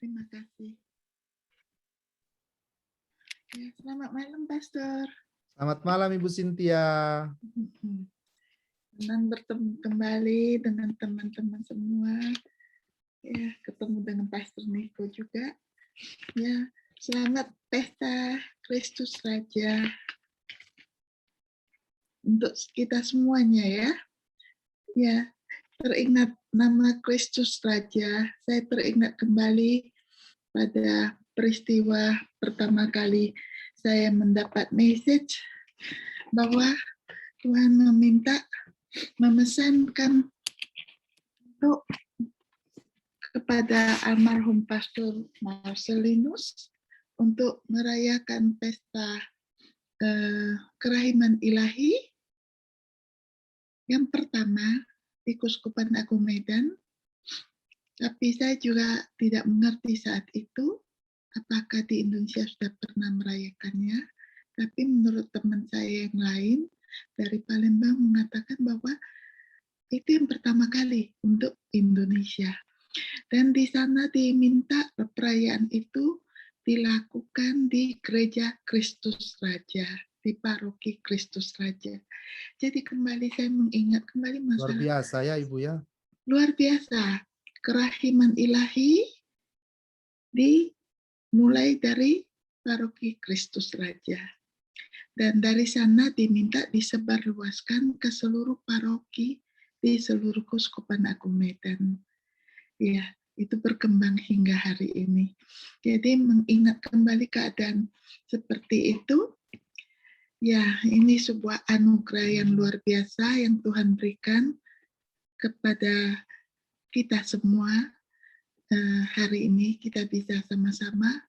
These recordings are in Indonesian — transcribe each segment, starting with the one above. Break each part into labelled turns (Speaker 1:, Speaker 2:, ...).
Speaker 1: Terima kasih. Ya, selamat malam, Pastor.
Speaker 2: Selamat malam Ibu Cynthia.
Speaker 1: Senang bertemu kembali dengan teman-teman semua. Ya, ketemu dengan Pastor Niko juga. Ya, selamat pesta Kristus Raja untuk kita semuanya ya. Ya, teringat nama Kristus Raja. Saya teringat kembali pada peristiwa pertama kali saya mendapat message bahwa Tuhan memesankan untuk kepada almarhum Pastor Marcelinus untuk merayakan pesta kerahiman ilahi yang pertama di Kuskupan Agung Medan. Tapi saya juga tidak mengerti saat itu apakah di Indonesia sudah pernah merayakannya. Tapi menurut teman saya yang lain dari Palembang mengatakan bahwa itu yang pertama kali untuk Indonesia. Dan di sana diminta perayaan itu dilakukan di Gereja Kristus Raja, di Paroki Kristus Raja. Jadi kembali saya mengingat kembali masalah.
Speaker 2: Luar biasa ya Ibu ya.
Speaker 1: Luar biasa. Kerahiman ilahi dimulai dari Paroki Kristus Raja. Dan dari sana diminta disebarluaskan ke seluruh paroki di seluruh Kuskupan Agung Medan. Ya, itu berkembang hingga hari ini. Jadi mengingat kembali keadaan seperti itu, ya ini sebuah anugerah yang luar biasa yang Tuhan berikan kepada kita semua. Hari ini kita bisa sama-sama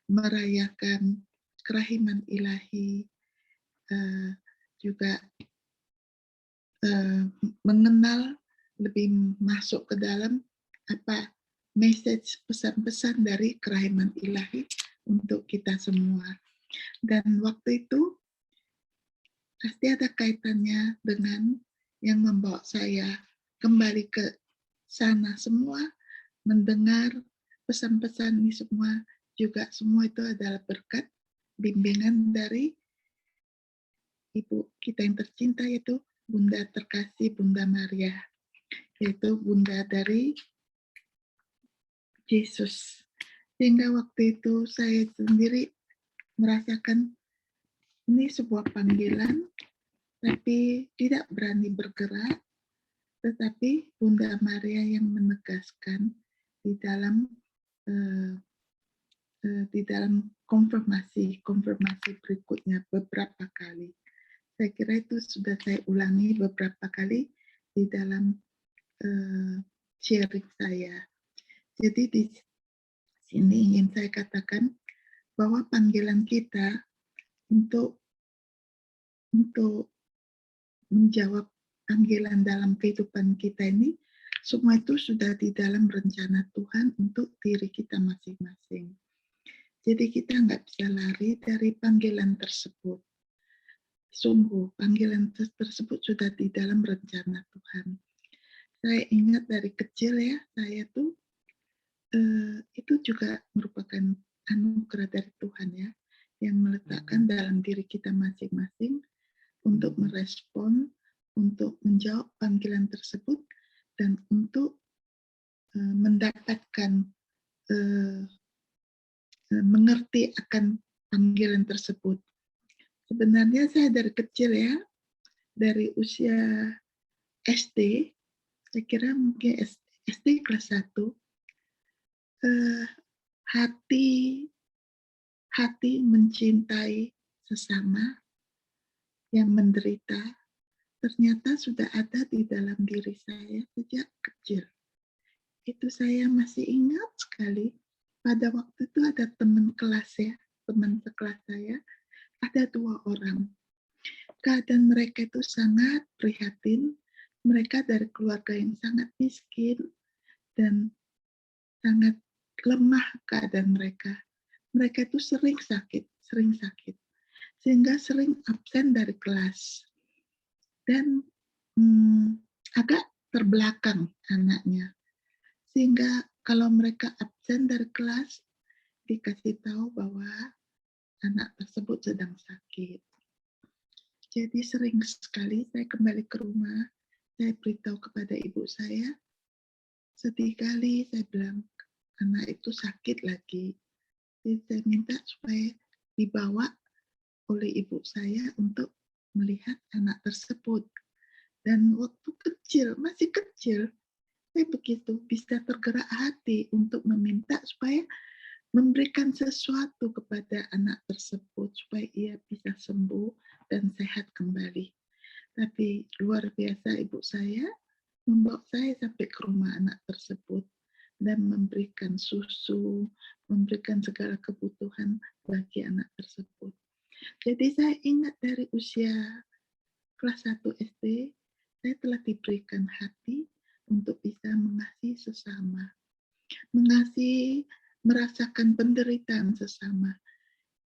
Speaker 1: merayakan kerahiman ilahi, juga mengenal lebih masuk ke dalam apa message pesan-pesan dari kerahiman ilahi untuk kita semua. Dan waktu itu pasti ada kaitannya dengan yang membawa saya kembali ke sana semua, mendengar pesan-pesan ini semua, juga semua itu adalah berkat bimbingan dari Ibu kita yang tercinta, yaitu Bunda terkasih Bunda Maria, yaitu Bunda dari Yesus. Sehingga waktu itu saya sendiri merasakan ini sebuah panggilan, tapi tidak berani bergerak, tetapi Bunda Maria yang menegaskan di dalam konfirmasi berikutnya beberapa kali. Saya kira itu sudah saya ulangi beberapa kali di dalam sharing saya. Jadi di sini ingin saya katakan bahwa panggilan kita untuk menjawab panggilan dalam kehidupan kita ini, semua itu sudah di dalam rencana Tuhan untuk diri kita masing-masing. Jadi kita nggak bisa lari dari panggilan tersebut. Sungguh, panggilan tersebut sudah di dalam rencana Tuhan. Saya ingat dari kecil ya, saya tuh itu juga merupakan anugerah dari Tuhan ya, yang meletakkan dalam diri kita masing-masing untuk merespon, untuk menjawab panggilan tersebut, dan untuk mendapatkan mengerti akan panggilan tersebut. Sebenarnya saya dari kecil ya, dari usia SD, saya kira mungkin SD kelas 1, hati mencintai sesama yang menderita ternyata sudah ada di dalam diri saya sejak kecil. Itu saya masih ingat sekali. Pada waktu itu ada teman kelas ya, teman sekelas saya, ada 2 orang. Keadaan mereka itu sangat prihatin. Mereka dari keluarga yang sangat miskin dan sangat lemah keadaan mereka. Mereka itu sering sakit, sehingga sering absen dari kelas. Dan agak terbelakang anaknya. Sehingga kalau mereka absen dari kelas, dikasih tahu bahwa anak tersebut sedang sakit. Jadi sering sekali saya kembali ke rumah, saya beritahu kepada ibu saya, sedih kali saya bilang, anak itu sakit lagi. Jadi saya minta supaya dibawa oleh ibu saya untuk melihat anak tersebut. Dan waktu kecil, masih kecil, saya begitu bisa tergerak hati untuk meminta supaya memberikan sesuatu kepada anak tersebut supaya ia bisa sembuh dan sehat kembali. Tapi luar biasa ibu saya membawa saya sampai ke rumah anak tersebut dan memberikan susu, memberikan segala kebutuhan bagi anak tersebut. Jadi saya ingat dari usia kelas 1 SD, saya telah diberikan hati untuk bisa mengasihi sesama, mengasihi, merasakan penderitaan sesama.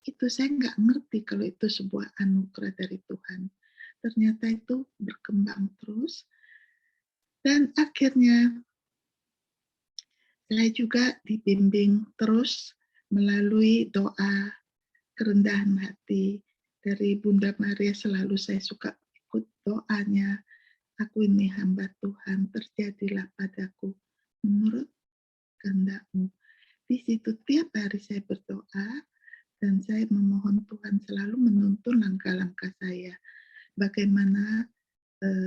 Speaker 1: Itu saya nggak ngerti kalau itu sebuah anugerah dari Tuhan. Ternyata itu berkembang terus, dan akhirnya saya juga dibimbing terus melalui doa kerendahan hati dari Bunda Maria. Selalu saya suka ikut doanya, aku ini hamba Tuhan, terjadilah padaku menurut kehendak-Mu. Di situ tiap hari saya berdoa dan saya memohon Tuhan selalu menuntun langkah-langkah saya. Bagaimana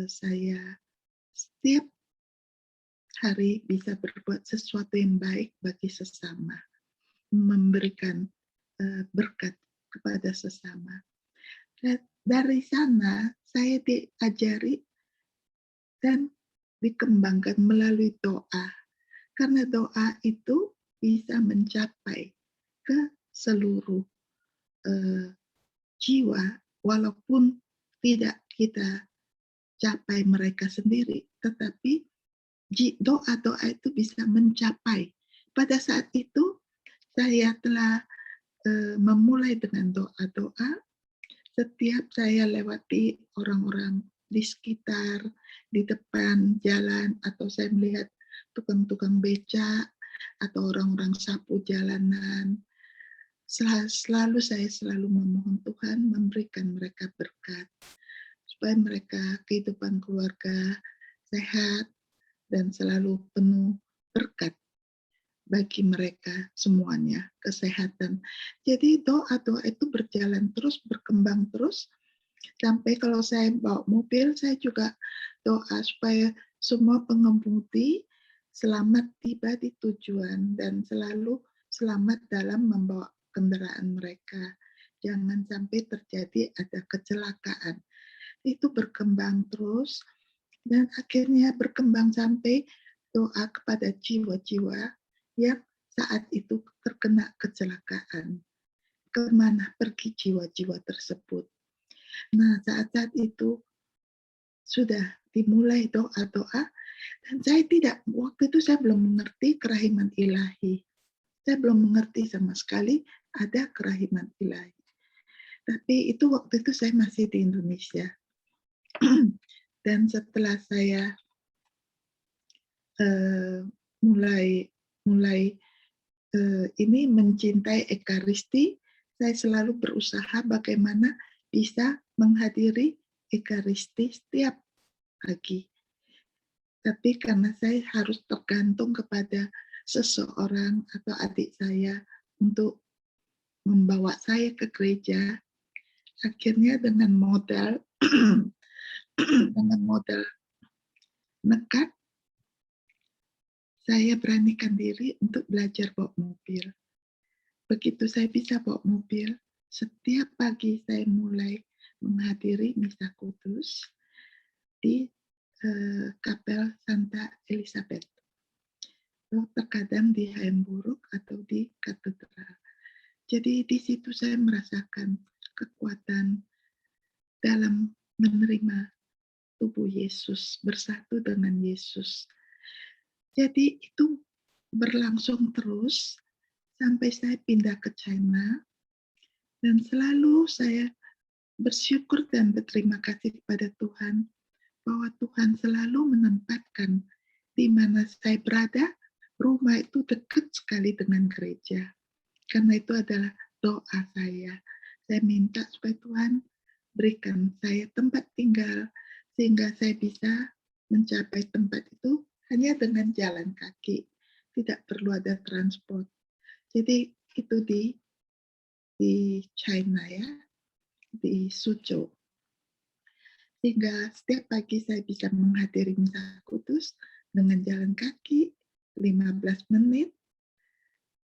Speaker 1: saya setiap hari bisa berbuat sesuatu yang baik bagi sesama, memberikan berkat kepada sesama. Dan dari sana saya diajari dan dikembangkan melalui doa. Karena doa itu bisa mencapai ke seluruh jiwa, walaupun tidak kita capai mereka sendiri, tetapi doa-doa itu bisa mencapai. Pada saat itu saya telah memulai dengan doa-doa. Setiap saya lewati orang-orang di sekitar, di depan jalan, atau saya melihat tukang-tukang becak, atau orang-orang sapu jalanan, selalu saya memohon Tuhan memberikan mereka berkat, supaya mereka kehidupan keluarga sehat dan selalu penuh berkat bagi mereka semuanya, kesehatan. Jadi doa-doa itu berjalan terus, berkembang terus, sampai kalau saya bawa mobil, saya juga doa supaya semua pengemudi selamat tiba di tujuan dan selalu selamat dalam membawa kendaraan mereka. Jangan sampai terjadi ada kecelakaan. Itu berkembang terus dan akhirnya berkembang sampai doa kepada jiwa-jiwa yang saat itu terkena kecelakaan. Kemana pergi jiwa-jiwa tersebut? Nah, saat-saat itu sudah dimulai doa-doa, dan waktu itu saya belum mengerti kerahiman ilahi. Saya belum mengerti sama sekali ada kerahiman ilahi. Tapi itu waktu itu saya masih di Indonesia. Dan setelah saya mulai ini mencintai Ekaristi, saya selalu berusaha bagaimana bisa menghadiri Ekaristi setiap pagi. Tapi karena saya harus tergantung kepada seseorang atau adik saya untuk membawa saya ke gereja, akhirnya dengan modal dengan modal nekat, saya beranikan diri untuk belajar bawa mobil. Begitu saya bisa bawa mobil, setiap pagi saya mulai menghadiri misa kudus di Kapel Santa Elizabeth. Terkadang di Hamburg atau di katedral. Jadi di situ saya merasakan kekuatan dalam menerima tubuh Yesus, bersatu dengan Yesus. Jadi itu berlangsung terus sampai saya pindah ke China, dan selalu saya bersyukur dan berterima kasih kepada Tuhan bahwa Tuhan selalu menempatkan di mana saya berada, rumah itu dekat sekali dengan gereja. Karena itu adalah doa saya. Saya minta supaya Tuhan berikan saya tempat tinggal, sehingga saya bisa mencapai tempat itu hanya dengan jalan kaki, tidak perlu ada transport. Jadi itu di China ya, di Suzhou. Sehingga setiap pagi saya bisa menghadiri misa kudus dengan jalan kaki 15 menit,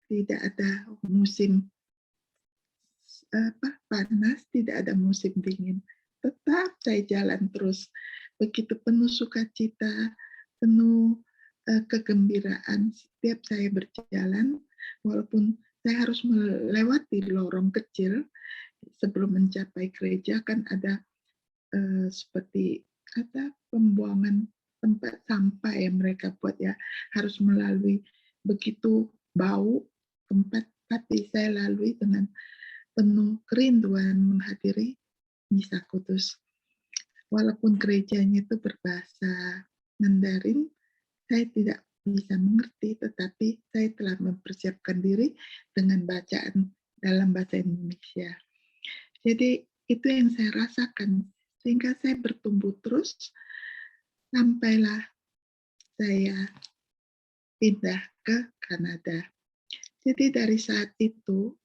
Speaker 1: tidak ada musim panas, tidak ada musim dingin. Tetap saya jalan terus. Begitu penuh sukacita, penuh kegembiraan setiap saya berjalan, walaupun saya harus melewati lorong kecil sebelum mencapai gereja, kan ada seperti pembuangan tempat sampah yang mereka buat ya, harus melalui begitu bau tempat, tapi saya lalui dengan penuh kerinduan menghadiri misa kudus. Walaupun gerejanya itu berbahasa Mandarin, saya tidak bisa mengerti, tetapi saya telah mempersiapkan diri dengan bacaan dalam bahasa Indonesia. Jadi itu yang saya rasakan, sehingga saya bertumbuh terus, sampailah saya pindah ke Kanada. Jadi dari saat itu,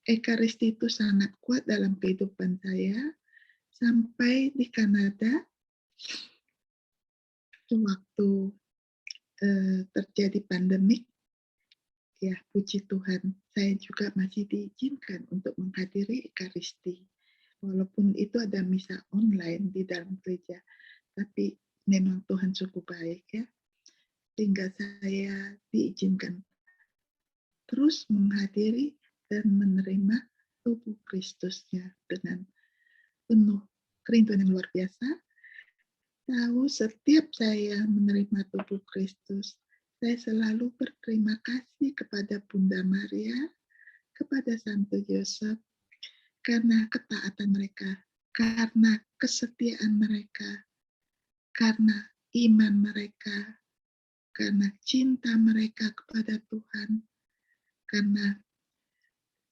Speaker 1: Ekaristi itu sangat kuat dalam kehidupan saya, sampai di Kanada, waktu terjadi pandemik, ya puji Tuhan, saya juga masih diizinkan untuk menghadiri Ekaristi. Walaupun itu ada misa online di dalam gereja, tapi memang Tuhan cukup baik ya, sehingga saya diizinkan terus menghadiri dan menerima tubuh Kristusnya dengan penuh kerinduan yang luar biasa. Tahu setiap saya menerima tubuh Kristus, saya selalu berterima kasih kepada Bunda Maria, kepada Santo Yosef, karena ketaatan mereka, karena kesetiaan mereka, karena iman mereka, karena cinta mereka kepada Tuhan, karena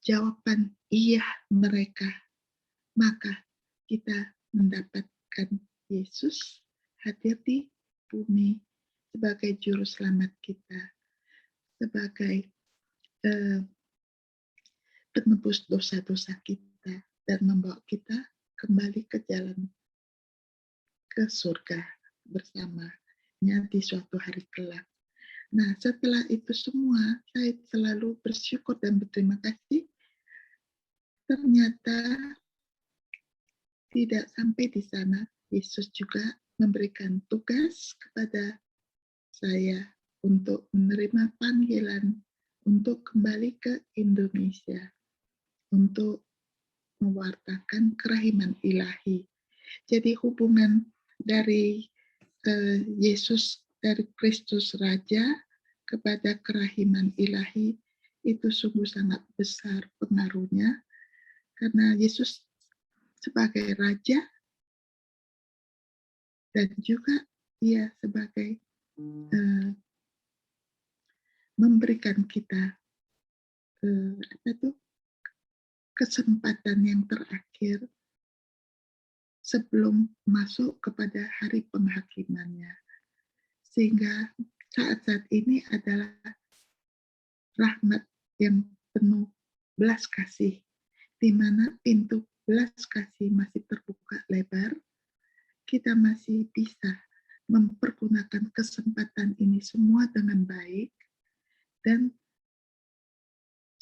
Speaker 1: jawaban iya mereka, maka kita mendapatkan Yesus hadir di bumi sebagai juru selamat kita, sebagai penebus dosa-dosa kita, dan membawa kita kembali ke jalan ke surga bersamanya di suatu hari kelak. Nah, setelah itu semua, saya selalu bersyukur dan berterima kasih. Ternyata tidak sampai di sana, Yesus juga memberikan tugas kepada saya untuk menerima panggilan untuk kembali ke Indonesia, untuk mewartakan kerahiman ilahi. Jadi hubungan dari Yesus, dari Kristus Raja kepada kerahiman ilahi itu sungguh sangat besar pengaruhnya, karena Yesus sebagai Raja dan juga Ia sebagai memberikan kita kesempatan yang terakhir sebelum masuk kepada hari penghakimannya. Sehingga saat-saat ini adalah rahmat yang penuh belas kasih, di mana pintu belas kasih masih terbuka lebar, kita masih bisa mempergunakan kesempatan ini semua dengan baik, dan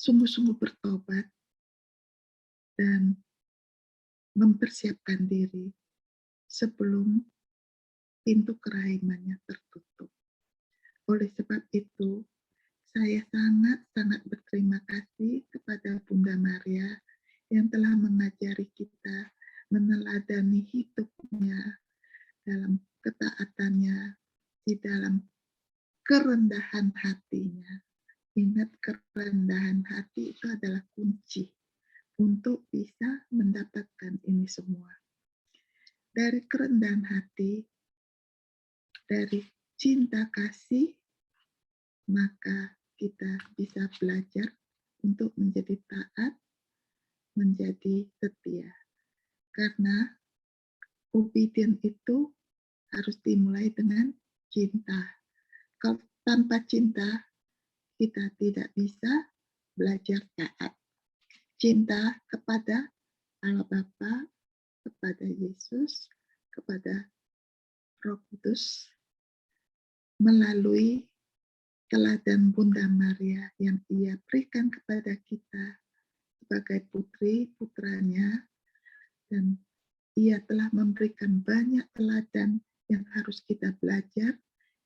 Speaker 1: sungguh-sungguh bertobat, dan mempersiapkan diri sebelum pintu kerahimannya tertutup. Oleh sebab itu, saya sangat-sangat berterima kasih kepada Bunda Maria yang telah mengajari kita, meneladani hidupnya dalam ketaatannya, di dalam kerendahan hatinya. Ingat, kerendahan hati itu adalah kunci untuk bisa mendapatkan ini semua. Dari kerendahan hati, dari cinta kasih, maka kita bisa belajar untuk menjadi taat, menjadi setia. Karena obedient itu harus dimulai dengan cinta. Kalau tanpa cinta, kita tidak bisa belajar taat. Cinta kepada Allah Bapa, kepada Yesus, kepada Roh Kudus, melalui teladan Bunda Maria yang Ia berikan kepada kita sebagai putri-putranya, dan Ia telah memberikan banyak teladan yang harus kita belajar,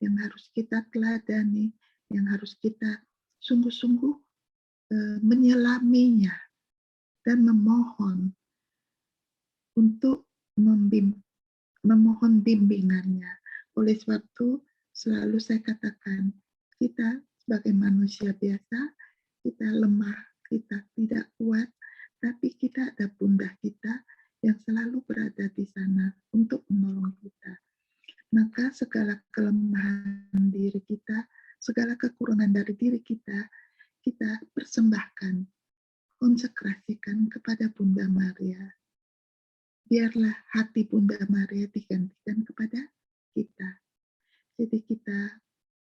Speaker 1: yang harus kita teladani, yang harus kita sungguh-sungguh menyelaminya dan memohon untuk memohon bimbingannya. Oleh sebab itu, selalu saya katakan, kita sebagai manusia biasa, kita lemah, kita tidak kuat, tapi kita ada Bunda kita yang selalu berada di sana untuk menolong kita. Maka segala kelemahan diri kita, segala kekurangan dari diri kita persembahkan, konsekrasikan kepada Bunda Maria. Biarlah hati Bunda Maria digantikan kepada kita. Jadi kita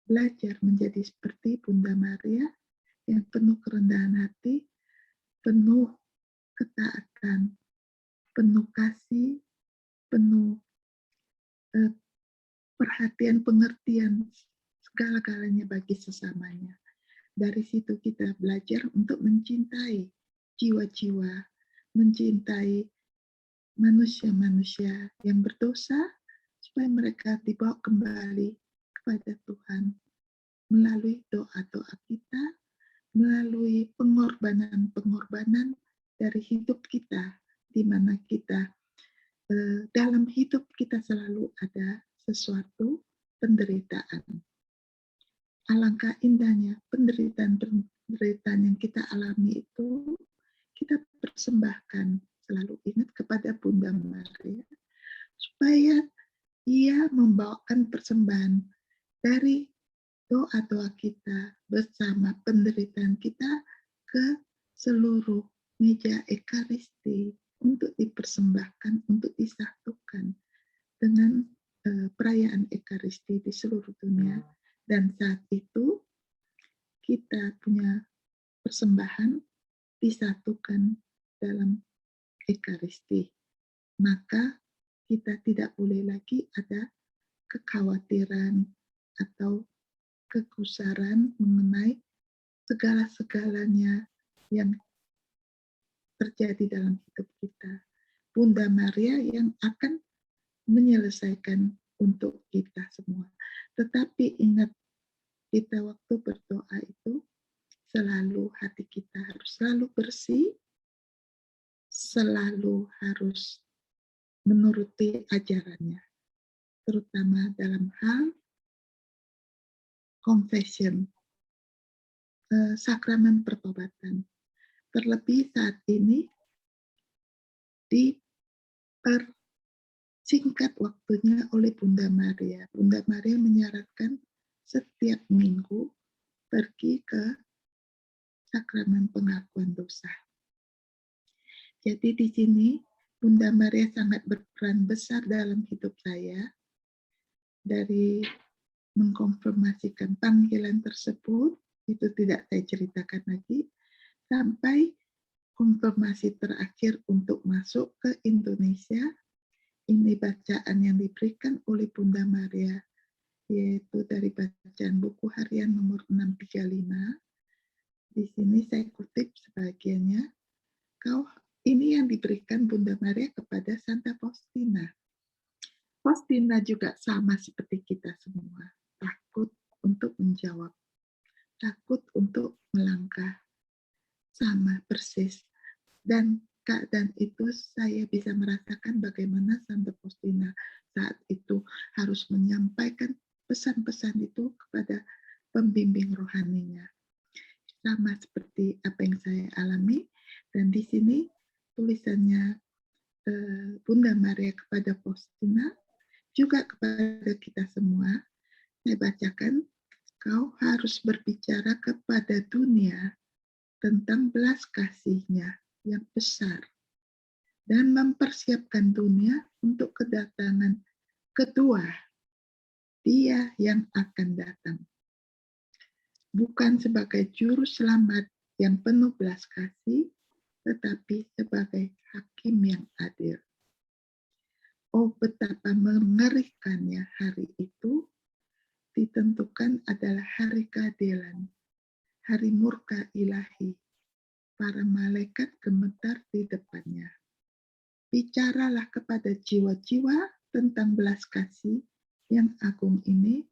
Speaker 1: belajar menjadi seperti Bunda Maria yang penuh kerendahan hati, penuh ketaatan, penuh kasih, penuh perhatian, pengertian, segala-galanya bagi sesamanya. Dari situ kita belajar untuk mencintai jiwa-jiwa, mencintai manusia-manusia yang berdosa, supaya mereka dibawa kembali kepada Tuhan melalui doa-doa kita, melalui pengorbanan-pengorbanan dari hidup kita, di mana kita dalam hidup kita selalu ada sesuatu penderitaan. Alangkah indahnya penderitaan yang kita alami itu kita persembahkan, selalu ingat kepada Bunda Maria, supaya Ia membawakan persembahan dari doa-doa kita bersama penderitaan kita ke seluruh meja Ekaristi untuk dipersembahkan, untuk disatukan dengan perayaan Ekaristi di seluruh dunia. Dan saat itu kita punya persembahan disatukan dalam Ekaristi. Maka kita tidak boleh lagi ada kekhawatiran atau kegusaran mengenai segala-segalanya yang terjadi dalam hidup kita. Bunda Maria yang akan menyelesaikan untuk kita semua. Tetapi ingat, kita waktu berdoa itu selalu hati kita harus selalu bersih, selalu harus menuruti ajarannya, terutama dalam hal confession, sakramen pertobatan. Terlebih saat ini dipersingkat waktunya oleh Bunda Maria. Bunda Maria menyarankan setiap minggu pergi ke sakramen pengakuan dosa. Jadi di sini Bunda Maria sangat berperan besar dalam hidup saya, dari mengkonfirmasikan panggilan tersebut, itu tidak saya ceritakan lagi, sampai konfirmasi terakhir untuk masuk ke Indonesia. Ini bacaan yang diberikan oleh Bunda Maria, yaitu dari bacaan buku harian nomor 635. Di sini saya kutip sebagiannya. Ini yang diberikan Bunda Maria kepada Santa Faustina. Faustina juga sama seperti kita semua, takut untuk menjawab, takut untuk melangkah, sama persis. Dan keadaan itu saya bisa merasakan bagaimana Santa Faustina saat itu harus menyampaikan pesan-pesan itu kepada pembimbing rohaninya. Sama seperti apa yang saya alami, dan di sini tulisannya Bunda Maria kepada Faustina juga kepada kita semua. Saya bacakan, kau harus harus berbicara kepada dunia tentang belas kasih-Nya yang besar dan mempersiapkan dunia untuk kedatangan kedua Dia yang akan datang. Bukan sebagai juru selamat yang penuh belas kasih, tetapi sebagai hakim yang adil. Oh, betapa mengerikannya hari itu, ditentukan adalah hari keadilan, hari murka ilahi. Para malaikat gemetar di depannya. Bicaralah kepada jiwa-jiwa tentang belas kasih yang agung ini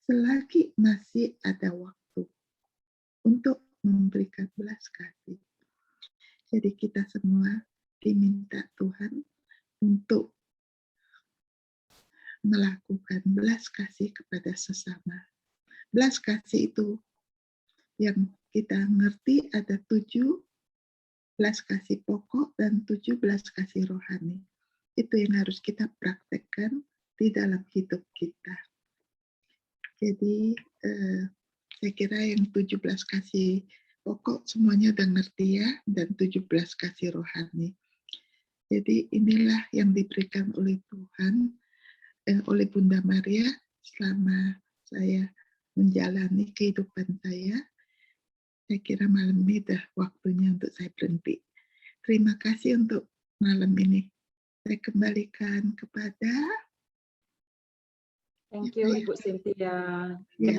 Speaker 1: selagi masih ada waktu untuk memberikan belas kasih. Jadi kita semua diminta Tuhan untuk melakukan belas kasih kepada sesama. Belas kasih itu yang kita ngerti ada 7 belas kasih pokok dan 7 belas kasih rohani. Itu yang harus kita praktekkan di dalam hidup kita. Jadi saya kira yang 17 kasih pokok semuanya udah ngerti ya, dan 17 kasih rohani. Jadi inilah yang diberikan oleh Tuhan, oleh Bunda Maria selama saya menjalani kehidupan saya. Saya kira malam ini udah waktunya untuk saya berhenti. Terima kasih untuk malam ini. Saya kembalikan kepada
Speaker 3: Thank you, Ibu Cynthia.
Speaker 1: ya,